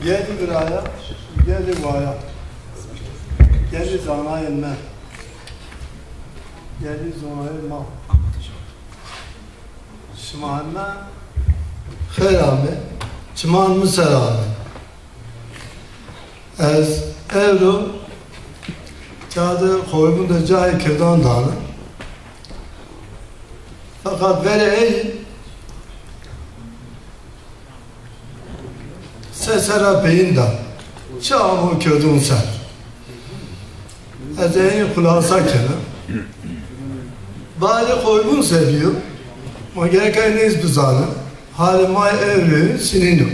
Geli buraya, geli buraya. Geli zanayın me. Geli zanayın ma. Şimanme, xeyrame, çimanmı serame. Ez evro, çadı koyumun da cahil kirdan dağını. Fakat vere eğin, sesera beyin da, çağımı kördün ser. Ez eğin kulağısa kene. Bari koyumun seviyor. Ma gereken neyiz bizanı? Halimay evri sininu.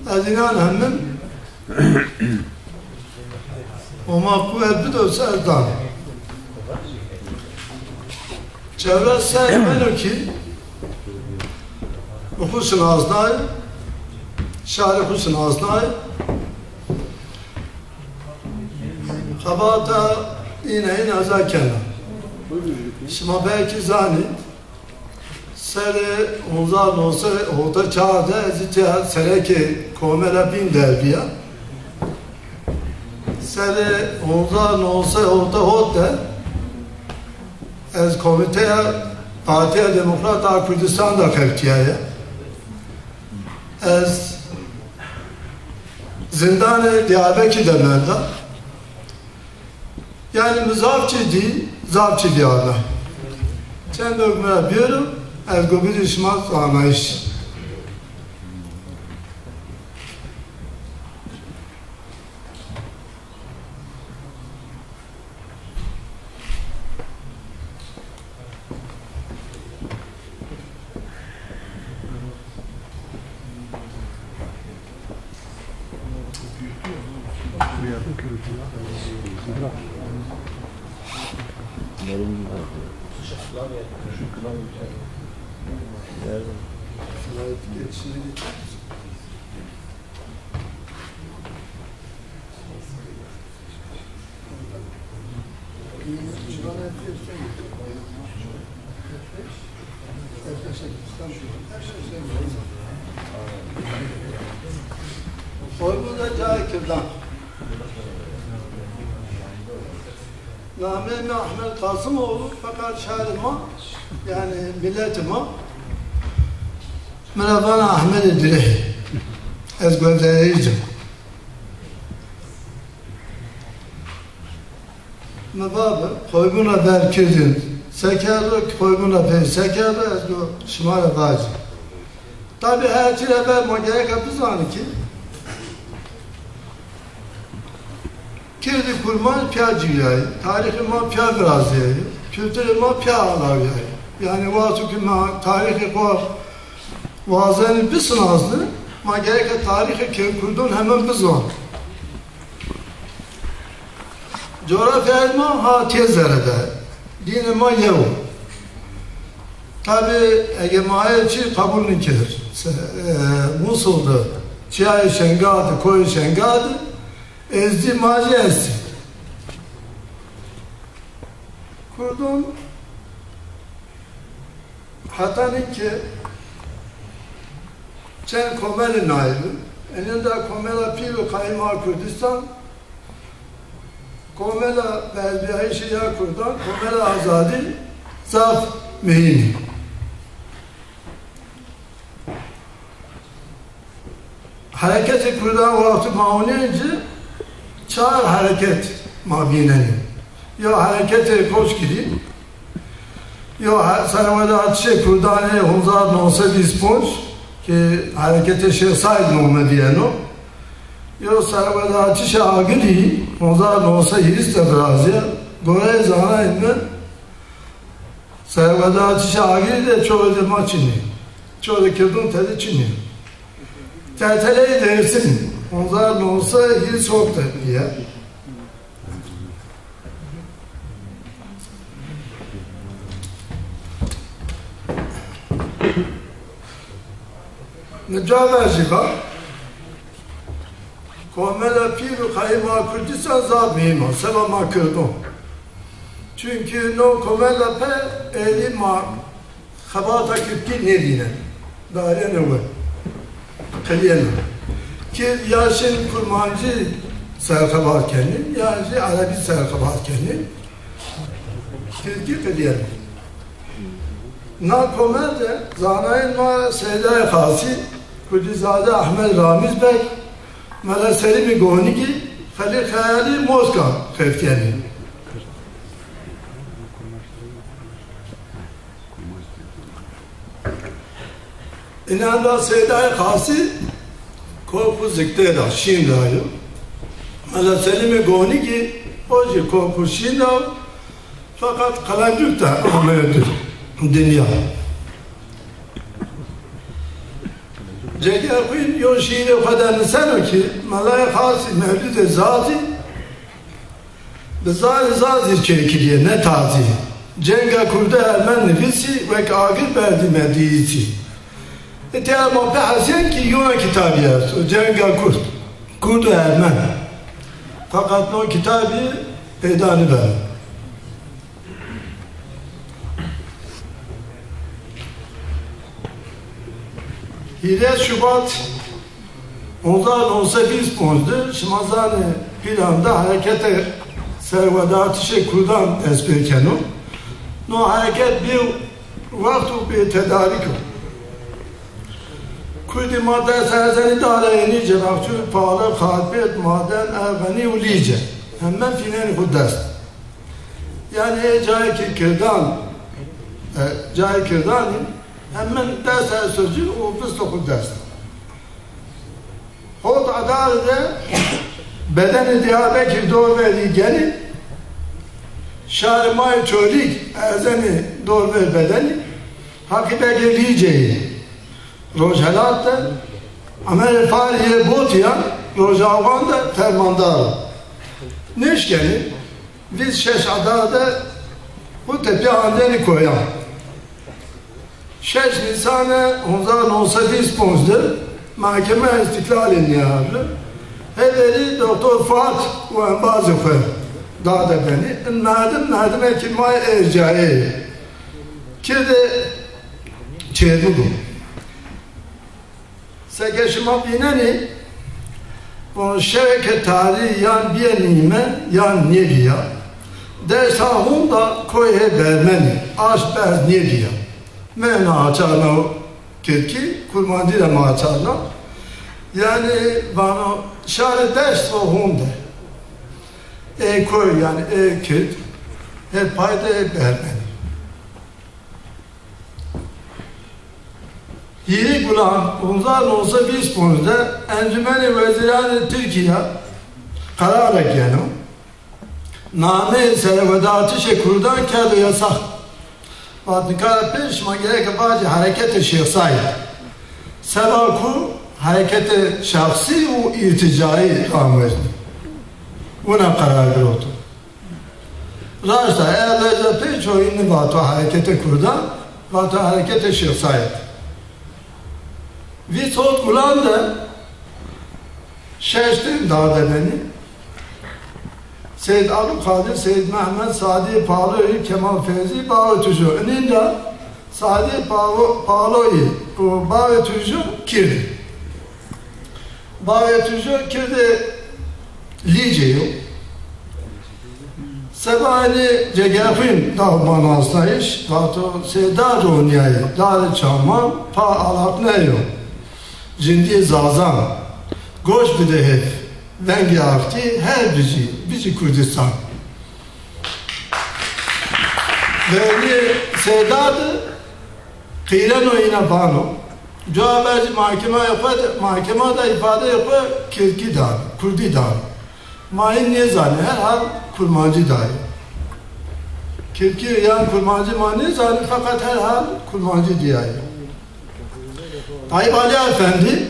Az inan hemmem o makbul bir de olsa erdan. Çevre sevmen o ki okusun ağzınay şari okusun ağzınay kabata yine azakena. Şimdi belki zannı sere onzar olsa orta çağda ezite sereki komera bin derbiya sere onzar olsa orta hotte ez komiteye Partiya Demokrat Kürdistan'da kalktiyaya ez zindanı Diyarbakır demelde yani mızavçı değil zavçı diyarlar çend ögmeye biliyorum ez gobir işmaz anlayış. Oyunda cahil kirdan. Namemi Ahmet Kasımoğlu fakat şairima yani milletime Merhaba Ahmet Direhi ez göndereceğim. Mebabı koymuna berkirdin sekerdi koymuna per sekerdi ez go şimara bacı. Tabi her tire verme gerek biz anı ki kirdi kurman pya ciyayı, tarihi ma pya graziyayı, kültürü ma pya alaviyayı. Yani vatu ki ma tarihi ko vazeni bir sınazdı, ma gerek tarihi ki kurdun hemen biz on. Coğrafya ma ha tezerede, dini ma yev. Tabi eğer maayetçi kabul nikidir. Musul'da çiyayı şengadı, koyu şengadı, ezdi maci ezdi. Kurdun hatanın ki çen komeli naibi eninde komela pilu kayma Kürdistan komela belbiyayı şiya kurdan komela azadi zaf mühimi. Hareketi kurdan vakti mauniyince çağır hareket mabineni. Ya hareketi koç gidi. Ya sarvada atışe kurdane hunzar nonsa disponç ki harekete şehsayid nome diyeno. Ya sarvada atışe agidi hunzar nonsa hiriste brazya. Goraya zana inme sarvada atışe agidi de çoğu edilma çini. Çoğu da kirdun tedi çini. Terteleyi dersin. Onlar ne olsa hiç soktu diye. Necaveci var. Komela piru kayma Kürdistan zabima sevama kırdum. Çünkü no komela pe elima habata Kürtki ne dine. Daire ne var? Kaliyene. ki yaşın kurmancı serkabarkenin, yaşın Arabi serkabarkenin kirki diyelim. Nakomer de zanayın var Seyyid-i Khasi Kudizade Ahmet Ramiz Bey Mela Selim-i Gohnigi Halil Khayali Moska Kefkeni. İnanla Seyyid-i Khasi Korku Zikte'da Şin'dayım. Mela Selim-i Gohnigi Oji Korku Şin'da fakat Kalandük da Ahmet'dir. Dünya. Ceger kuyun yon şiiri o kadar nisano ki Malay Khasi mevlid-i zati bizar-ı zazir çekiliye ne tazi cenga kurda Ermen nefisi ve kagir berdi mediyisi İhtiyarman pe hasen ki yon kitabı yazdı cenga kurda Ermen fakat o kitabı peydanı verdi. Hidayet Şubat 1918 pondu. Şimazane planda harekete servedatı kurdan esbirkenu. No hareket bir vaktu bir tedarik. Kurdi madde serzeni darayeni cevapçı pahalı kalbet maden ergani ulice. Hemen fineni kuddes. Yani cahil kirdanın hemen ders sözü o biz okul ders. Hod adalede bedeni Diyarbakır doğru verdiği gelip şarımay çölik erzeni doğru ver bedeni hakibe geleceği rojhelatta amel fariye botiyan rojavanda fermandar. Neşkeni biz şeş adalede bu tepe andeni koyan. 6 Nisan 1918 pondu mahkeme istiklalini yardı. Heveli Doktor Fuat ve bazı dağda beni nadim ekilmaya ercai kirde çevirdi. Sekeşima bineni bu şevke tarihi yan bir nime yan nebiya dersahun da koye bermeni aş bez nebiya mena açarna kirki kurmancıyla mı açarna yani bana şare ders o hunde koy yani kirt hep payda hep bermeni Yeri Gulam bunlar olsa biz konuda Encümeni Veziran-ı Türkiye karara gelin name servedatı kurdan kâdı yasak Fatıkara peşma gerek bazı hareket-i şahsayı Sevaku hareket-i şahsi ve irticai amverdi. Buna karar verildi. Rajda eğer lezze peşo inni vatı hareket-i kurdan vatı hareket-i şahsayı Visot Gulan'da şeştim dağda beni Seyyid Abdülkadir, Seyyid Mehmet, Sadi Paloyi, Kemal Fevzi, Bağıtucu. Önünde Sadi Paloyi, Bağıtucu kirdi. Bağıtucu kirdi Lice'yi. Sebani Cegerfin dağman hastayış, Vato Seyyid Ronya'yı, Dar-ı Çaman, Pa Alapneyo, Cindi Zazan, Goş bir de hep. Vengi akti her bizi Kurdistan. Böyle Sedadı kıyılan o yine bano. Cevabı mahkeme da ifade yapar Kirki Dağ, Kurdi Dağ. Mahin ne zannı her hal kurmancı dahi. Kirki yani kurmancı mani zannı fakat her hal kurmancı diye. Tayyip Ali Efendi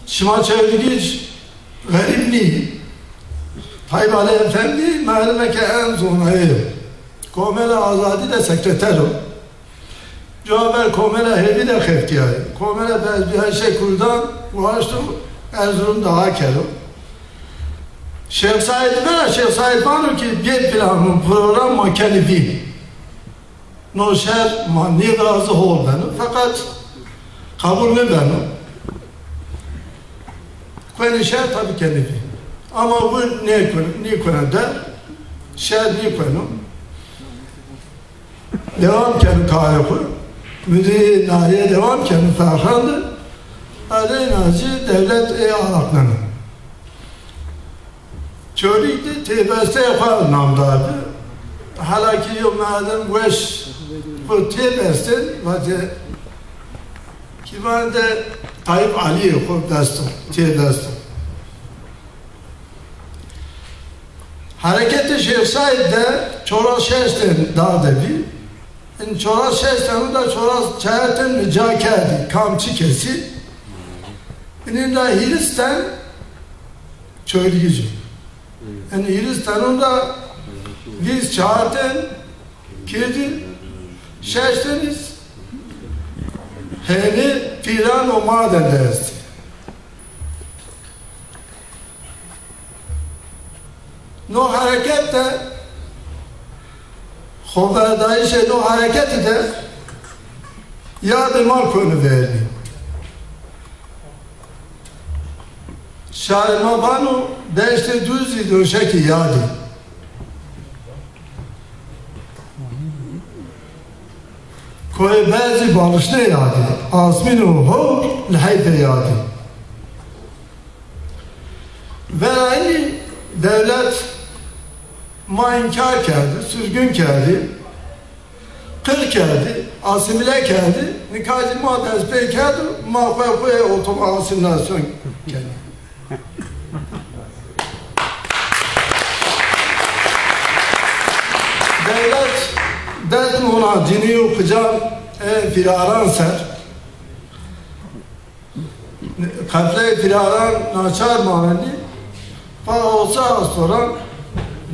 Şima çevriliği verimli. Tayyip Ali Efendi malumeke en zonayı. Komele Azadi de sekreter o. Caber Komele Hevi de heftiyayı. Komele bezbiha şey kurdan uğraştı Erzurum daha kero. Şeyh Said Banu ki bir planın program makelivi. No şer manni razı ol benim. Fakat kabul ne benim? Kuyani şehir tabi kendi. Ama bu ne kuyani de şehir ne kuyani? Devam kendi tarihi. Müdür Nariye devam kendi tarihinde. Aleynazi devlet alaklanı. Çölükte tebeste yapar namdadı. Halaki yok madem veş bu tebeste ve kivan de Tayyip Ali'ye koy destum, tebestum. Hareketi Şeyh Said'de Çoras Şehir'den daha da bir. Çoras Şehir'den de Çoras Çayat'ın mücakedi, kamçı kesi. Benim de Hristiyan çölgücü. Yani Hristiyan'ın da biz Çayat'ın kedi Şehir'deniz. Heni filan o maden dersi. No hareket de Xoberdayı şey no hareketi de yadıma konu verdi. Şairma banu beşte düzü döşeki yadı. Koy bazı balışlı yadı. Asminu ho lhayfe yadı. Ve aynı devlet ma inkar kerdi, sürgün kerdi, kır kerdi, asimile kerdi, nikahcı ma dezbey kerdi, ma koy otomatik asimilasyon kerdi. Devlet dedim ona dini okuyacağım firaran ser. Katle firaran naçar maneni fa olsa sonra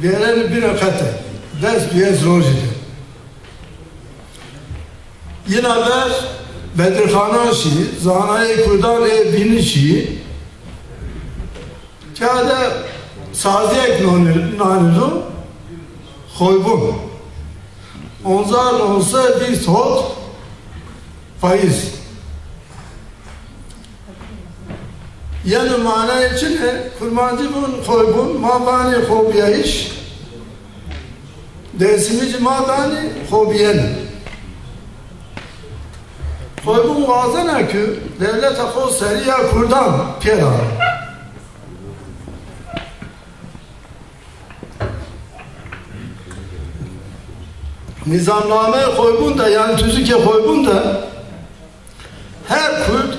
vereni bir akate ders bir zrojidi. Yine ver Bedirxana şii, zanayı kurdan bini şii kâde saziyek nanilu koybun. Onzar olsa bir sot faiz. Yani mana için kurmancı bun koybun, mabani hobiye iş, dersimici mabani hobiyen. Koybun vazana ki devlet akıl seriya kurdan pera. Nizamname koybun da yani tüzüke koybun da her Kürt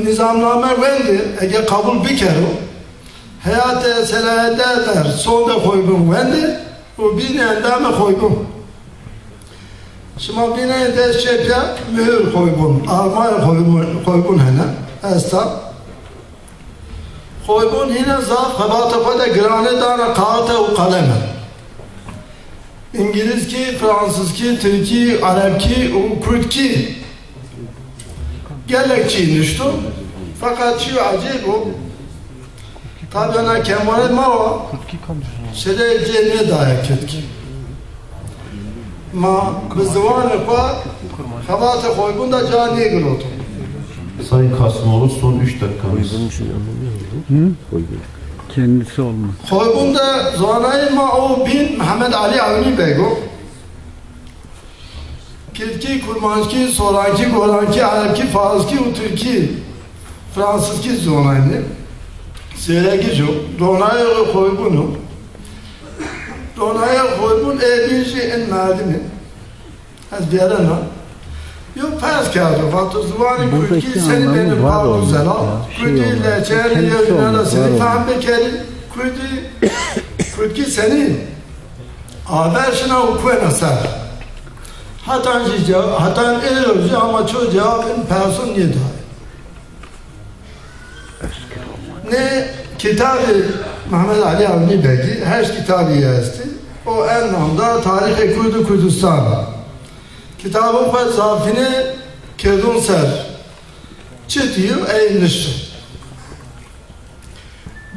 nizamname vendi ege kabul bir kere hayata selahiyette eder sonda koybun vendi o bir endame koybun şimdi bir ende şepya mühür koybun armaya koybun hene esnaf koybun yine zaf habatafada grane dana kağıta u kaleme İngiliz ki, Fransız ki, Türki, Arap ki, Kürt ki gerekçi düştü. Fakat şu acı bu tabi ona Kemal Mava şöyle cennet dayak etki. Ma bizdivanı kwa havata koybun da caniye gülüyordu. Sayın Kasımoğlu son 3 dakikamız. Kendisi olmaz. Koybunda zanayı ma bin Mehmet Ali Avni Bego Kirki, Kurmanski, Soranki, Goranki, Arapki, Farzki, Uturki, Fransızki zonayını Seregi jo, Donaya koybunu Donaya koybun edinci en merdimi Az bir yerden ha Yok pers kağıdı, fatı zıvanı Kürki seni benim bağlı zela Kürki leçeni yönüne seni faham bekeri Kürki seni Averşina ukuvena ser Hatan ediyoruz ama çoğu cevabın person niye dahi Ne kitabı Mehmet Ali Avni Begi her kitabı yazdı o en namda Tarih-i Kürdistan kitabın pek zafini kedun ser çıtıyor eğilmiştir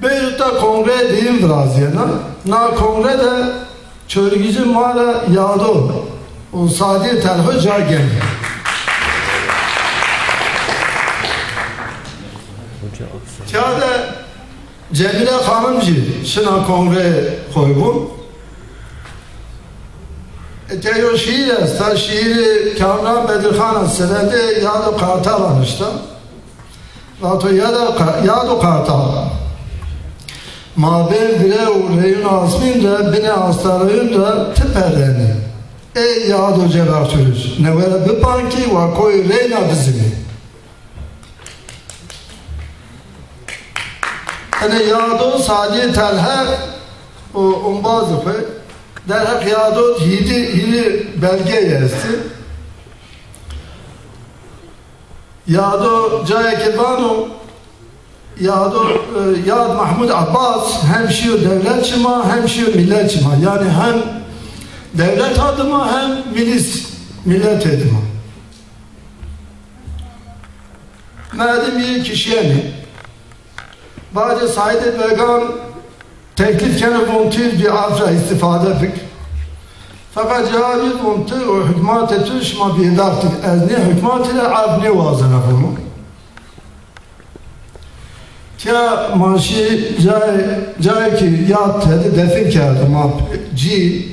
Beyrut'ta kongre değil biraz yana na kongrede çölgücü mala yağdı o sadi telhü cagen Cemile Hanımcı şuna kongre koygun. Teyo şiir esta, şiiri Kamran Bedirhan senede Yadu Kartal anışta. Vato Yadu Kartal. Mabel bire uğrayın asmince bine astarayınca tiperlerini. Ey Yadu Cebartürüz, ne vere bir banki var koy reyna bizimi. Yani Yadu sadece telher o bazı koy. Derhak Yadu hidi belge yazdı. Yadu Cayekebanu Yad Mahmud Abbas hem şiir devlet çıma hem şiir millet çıma. Yani hem devlet adıma hem millet adıma. Madem bir kişiye mi? Bazı Said Began teklif kene montir bir afra istifade pek. Fakat cevabı montir o hükümet etüşma bir daftık. Ez ne hükümet ile abne vazına bunu. Kya maaşı cay ki yad tedi defin kerdi ma ci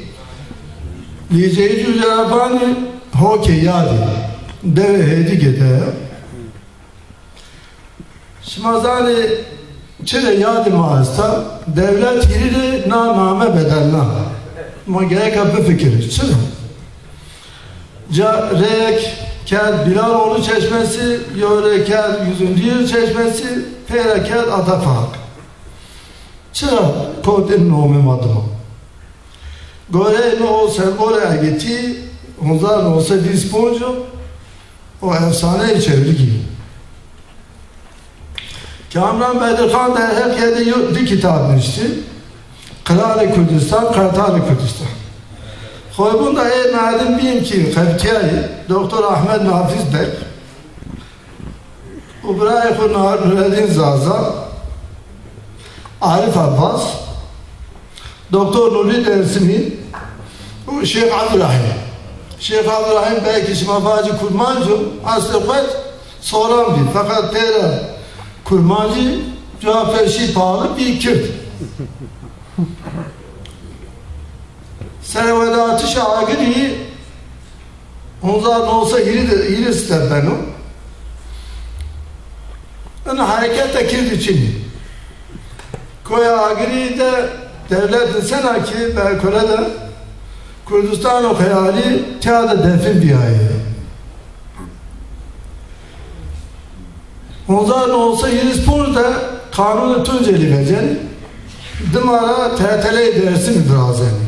liceyi cücerabani hoke yadi deve hedi gede. Şimazani çile yadi maasta devlet girili name bedelna. Ma gerek bir fikir. Çile. Rek kel Bilaloğlu çeşmesi, yöre kel 100. yıl çeşmesi, pere kel Atafak. Çıra kodin nomim adıma. Gore mi olsen oraya gitti, onlar olsa disponcu, o efsane çevirgi. Kamran Bedirhan da hep yedi bir kitap demişti. Kral-i Kürdistan, Kartal-i Kürdistan. Koybunda ey merdim biyim ki Kevtiyayı, Doktor Ahmet Nafiz Bey, Ubrayku Nureddin Zaza, Arif Abbas, Doktor Nuri Dersimi, Şeyh Abdurrahim. Şeyh Abdurrahim belki Şimafacı Kurmancı, aslı koyt soran bir. Fakat pere Kurmancı, cevap pahalı bir Kürt. Servedatı şagiri onlar olsa hiri ister benim. Yani harekette kirdi için. Koya agiri de devletin senaki ve Kore'de Kürdistan o hayali kağıda defin bir ayı. Onlar olsa hiri spor da kanunu Tunceli verecek. Dımara TTL dersi midir azeni?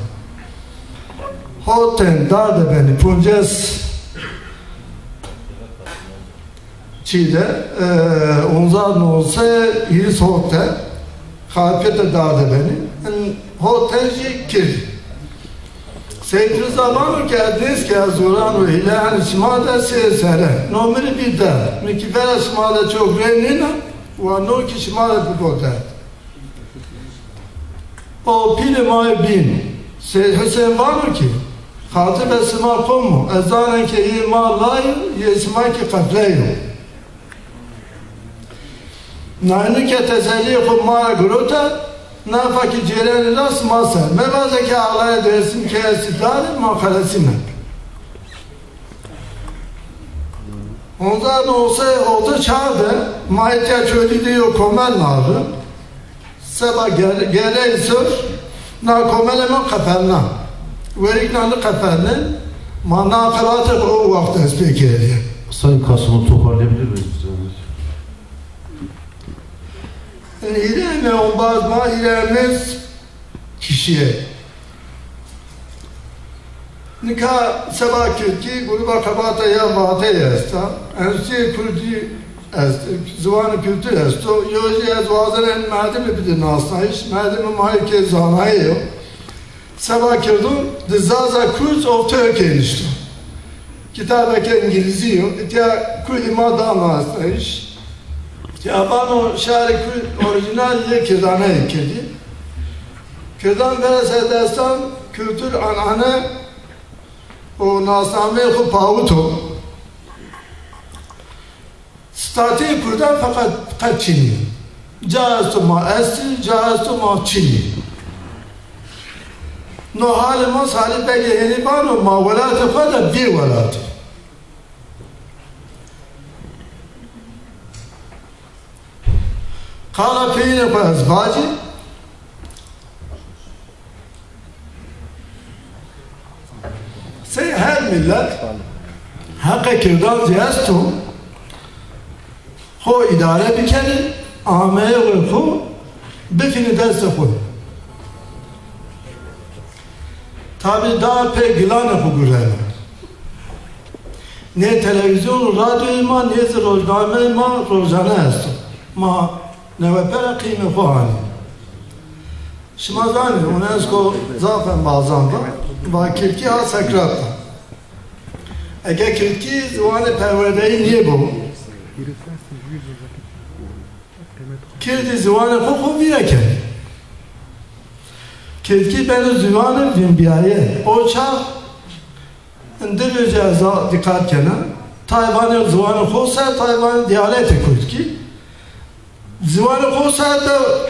Hoten darda beni punces çiğde onlar ne olsa hiris hoten kalpete darda beni hotenci kir Seyyid Rıza Banu geldiniz ki azuran ve ilahen şimada sere nomeri bir der mikifera şimada çok rennina ve no ki şimada bir kote o pili may bin Seyyid Hüseyin Banu ki Hatib esma komu, ezanen ki ima layı, yesma ki kadreyo. Naynu ke tezelli kummara gruta, nafa ki cereni ras masa. Mevaze ki ağlaya dersim ki esidari makalesine. Ondan olsa oldu çağdı, maitya çölü diyor komel narı. Seba gere isur, na komeleme kaperna. Veriknanlı kaferinin manakalatı o vakti espek ediyor. Sayın Kasım'ı toparlayabilir miyiz? Yani hileme on bazma hilemez kişiye. Nika sabah ki gruba kabata ya vate yasta. Ensi Kürdi zıvanı kültür esto. Yoji ez vazen merdimi bir nasayış. Merdimi mahike zanayı. Sabah kırdım, The Zaza Cruise of Turkey işte. Kitabı İngilizce yok. İtiya kulli madama hastayış. Ya bana şari orijinal ye kirdana ekedi. Kirdan verese destan kültür anane o nasname ku pavuto. Stati kurdan fakat kaçiniyor. جاست ما استی جاست ما چی نو حال ما سالی بگه یعنی بانو ما ولایت خود بی ولایت قال فين فازباجي سي هر ملت حق کردار زیستو خو اداره بکنه آمه و خو بفینه دست خود تابی دار پی گلانه خو گره نه تلویزیون و رادیوی ما نیز روزنامه ما روزانه هستو ما نوپر قیمه خواهانی شما زانید اونسکو زافن بازان با کلکی ها سکرات دا اگر کلکی زوان پروردهی نیه بود کلکی زوان خوب بیره کرد کلکی بین زوان وین بیایه اوچا اندر جزا دقت کنن تایوان زوان خوب سر تایوان دیالت کلکی زوان خود ساعت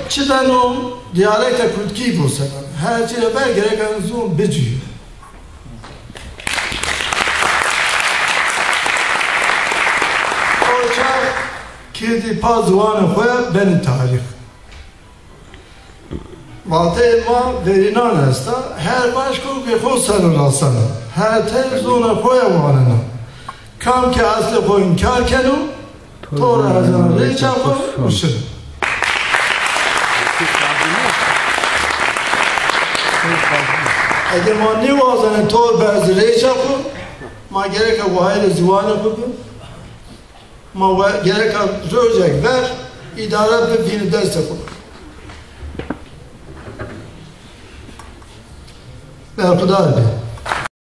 چه دنو دیالکت کردکی بوسن هر چیز برگره کن زون بجوی اوچا کردی پا زوان خود بین تاریخ واته ما ورینان هستا هر باش کن که خود سر راستن هر تر زون خود واننا کم که اصل خود انکار کنو طور از آن ریچا خود روشن اگه ما نیوازن طور برز ریچا خود ما گره که وحیل زوانه بگم ما گره که روزک بر اداره ببین دست خود به خدا بید